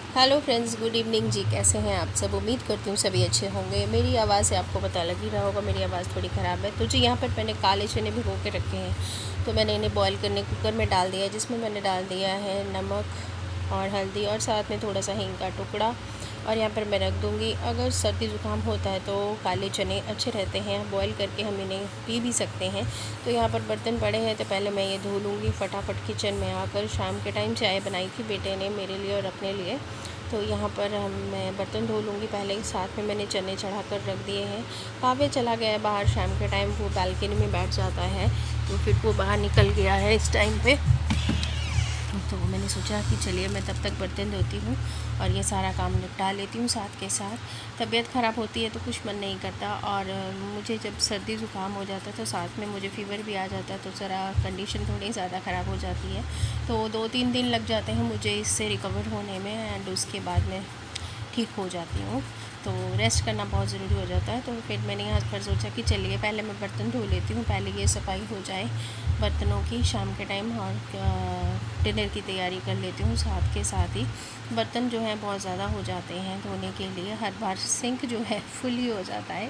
Hello friends, good evening जी। कैसे हैं आप सब? उम्मीद करती हूँ सभी अच्छे होंगे। मेरी आवाज़ से आपको पता लग ही रहा होगा मेरी आवाज़ थोड़ी ख़राब है। तो जी यहाँ पर मैंने काले चने भिगो के रखे हैं, तो मैंने इन्हें बॉईल करने कुकर में डाल दिया है, जिसमें मैंने डाल दिया है नमक और हल्दी और साथ में थोड़ा सा हींग का टुकड़ा। और यहाँ पर मैं रख दूँगी। अगर सर्दी ज़ुकाम होता है तो काले चने अच्छे रहते हैं, बॉईल करके हम इन्हें पी भी सकते हैं। तो यहाँ पर बर्तन पड़े हैं, तो पहले मैं ये धो लूँगी। फटाफट किचन में आकर शाम के टाइम चाय बनाई थी बेटे ने मेरे लिए और अपने लिए, तो यहाँ पर मैं बर्तन धो लूँगी पहले ही। साथ में मैंने चने चढ़ा कर रख दिए हैं। काव्य चला गया है बाहर शाम के टाइम, वो बालकनी में बैठ जाता है, तो फिर वो बाहर निकल गया है इस टाइम पे। तो मैंने सोचा कि चलिए मैं तब तक बर्तन धोती हूँ और ये सारा काम निपटा लेती हूँ साथ के साथ। तबीयत ख़राब होती है तो कुछ मन नहीं करता, और मुझे जब सर्दी ज़ुकाम हो जाता है तो साथ में मुझे फ़ीवर भी आ जाता है, तो ज़रा कंडीशन थोड़ी ज़्यादा ख़राब हो जाती है। तो 2-3 दिन लग जाते हैं मुझे इससे रिकवर होने में, एंड उसके बाद में ठीक हो जाती हूँ। तो रेस्ट करना बहुत ज़रूरी हो जाता है। तो फिर मैंने यहाँ पर सोचा कि चलिए पहले मैं बर्तन धो लेती हूँ, पहले ये सफाई हो जाए बर्तनों की शाम के टाइम, और डिनर की तैयारी कर लेती हूँ साथ के साथ ही। बर्तन जो हैं बहुत ज़्यादा हो जाते हैं धोने के लिए, हर बार सिंक जो है फुल ही हो जाता है।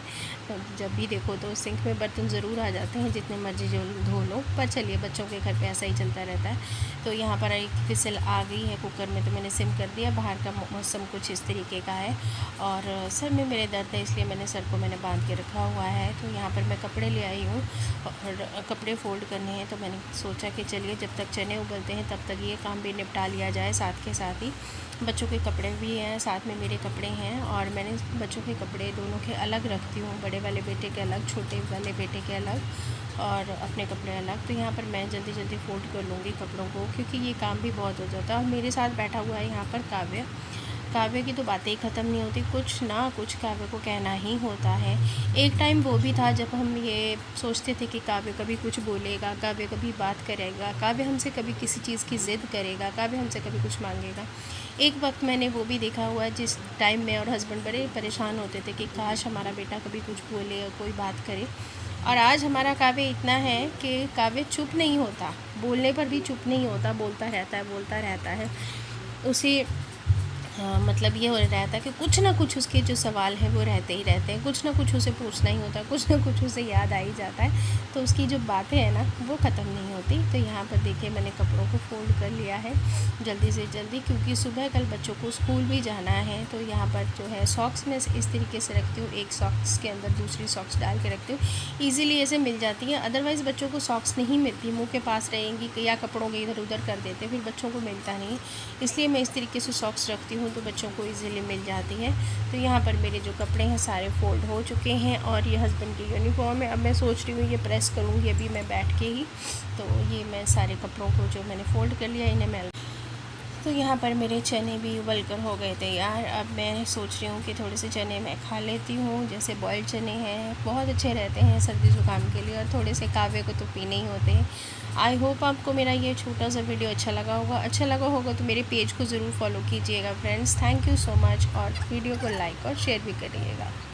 तो जब भी देखो तो सिंक में बर्तन ज़रूर आ जाते हैं, जितने मर्जी जो धो लो। पर चलिए बच्चों के घर पे ऐसा ही चलता रहता है। तो यहाँ पर एक फिसल आ गई है कुकर में, तो मैंने सिम कर दिया। बाहर का मौसम कुछ इस तरीके का है, और सर में मेरे दर्द है, इसलिए मैंने सर को बांध के रखा हुआ है। तो यहाँ पर मैं कपड़े ले आई हूँ और कपड़े फ़ोल्ड करने हैं, तो मैंने सोचा कि चलिए जब तक चने उबलते हैं तब तक ये काम भी निपटा लिया जाए। साथ के साथ ही बच्चों के कपड़े भी हैं, साथ में मेरे कपड़े हैं, और मैंने बच्चों के कपड़े दोनों के अलग रखती हूँ, बड़े वाले बेटे के अलग, छोटे वाले बेटे के अलग, और अपने कपड़े अलग। तो यहाँ पर मैं जल्दी जल्दी फोल्ड कर लूँगी कपड़ों को, क्योंकि ये काम भी बहुत हो जाता है। और मेरे साथ बैठा हुआ है यहाँ पर काव्य। काव्य की तो बातें ही ख़त्म नहीं होती, कुछ ना कुछ काव्य को कहना ही होता है। एक टाइम वो भी था जब हम ये सोचते थे कि काव्य कभी कुछ बोलेगा, काव्य कभी बात करेगा, काव्य हमसे कभी किसी चीज़ की ज़िद करेगा, काव्य हमसे कभी कुछ मांगेगा। एक वक्त मैंने वो भी देखा हुआ है जिस टाइम में और हस्बैंड बड़े परेशान होते थे कि काश हमारा बेटा कभी कुछ बोले और कोई बात करे। और आज हमारा काव्य इतना है कि काव्य चुप नहीं होता, बोलने पर भी चुप नहीं होता, बोलता रहता है, बोलता रहता है। उसे मतलब ये हो रहता है कि कुछ ना कुछ उसके जो सवाल हैं वो रहते ही रहते हैं, कुछ ना कुछ उसे पूछना ही होता है, कुछ ना कुछ उसे याद आ ही जाता है। तो उसकी जो बातें हैं ना वो ख़त्म नहीं होती। तो यहाँ पर देखिए मैंने कपड़ों को फोल्ड कर लिया है जल्दी से जल्दी, क्योंकि सुबह कल बच्चों को स्कूल भी जाना है। तो यहाँ पर जो है सॉक्स में इस तरीके से रखती हूँ, एक सॉक्स के अंदर दूसरी सॉक्स डाल के रखती हूँ, ईज़िली ऐसे मिल जाती हैं। अदरवाइज़ बच्चों को सॉक्स नहीं मिलती, मुँह के पास रहेंगी या कपड़ों के इधर उधर कर देते, फिर बच्चों को मिलता नहीं। इसलिए मैं इस तरीके से सॉक्स रखती हूँ तो बच्चों को ईज़िली मिल जाती है। तो यहाँ पर मेरे जो कपड़े हैं सारे फोल्ड हो चुके हैं, और ये हस्बैंड की यूनिफॉर्म है। अब मैं सोच रही हूँ ये प्रेस करूँगी अभी मैं बैठ के ही। तो ये मैं सारे कपड़ों को जो मैंने फ़ोल्ड कर लिया इन्हें मैं, तो यहाँ पर मेरे चने भी उबल कर हो गए तैयार। अब मैं सोच रही हूँ कि थोड़े से चने मैं खा लेती हूँ। जैसे बॉइल्ड चने हैं बहुत अच्छे रहते हैं सर्दी ज़ुकाम के लिए, और थोड़े से कावे को तो पीने ही होते हैं। आई होप आपको मेरा ये छोटा सा वीडियो अच्छा लगा होगा। अच्छा लगा होगा तो मेरे पेज को ज़रूर फॉलो कीजिएगा friends. Thank you so much, और वीडियो को लाइक और शेयर भी करिएगा।